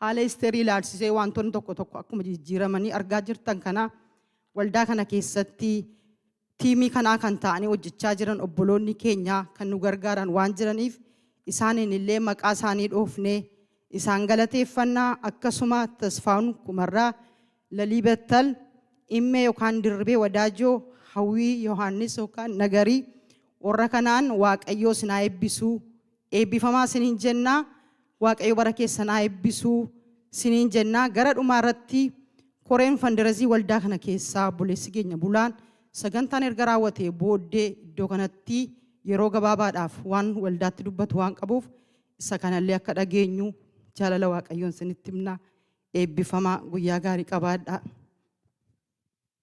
haala isteerii ilaalchisee wantoonni tokko tokko akkuma jijjiiramanii argaa jirtan kana waldaa kana keessatti tiimii kanaa kan ta'anii hojjechaa jiran obboloonni keenya kan nu gargaaran waan jiraniif isaaniin illee maqaa isaanii dhoofnee isaan galateeffannaa akkasuma tasfaa'uun kumarraa lalii bettal immee yookaan dirribee wadaajoo hawwii yohaannis yookaan nagarii warra kanaan waaqayyoo sinaa eebbisuu eebbifamaa isiniin jennaa waaqayyo bara keessanaa eebbisuu isiniin jennaa gara dhumaa irratti koreen fandarezii waldaa kana keessaa buleessi keenya bulaan sagantaan erga raawwatee booddee iddoo kanatti yeroo gabaabaadhaaf waan waldaatti dubbatu waan qabuuf isa kanallee akka dhageenyu jaalala waaqayyoon isinitti himna eebbifamaa guyyaa gaarii qabaadhaa.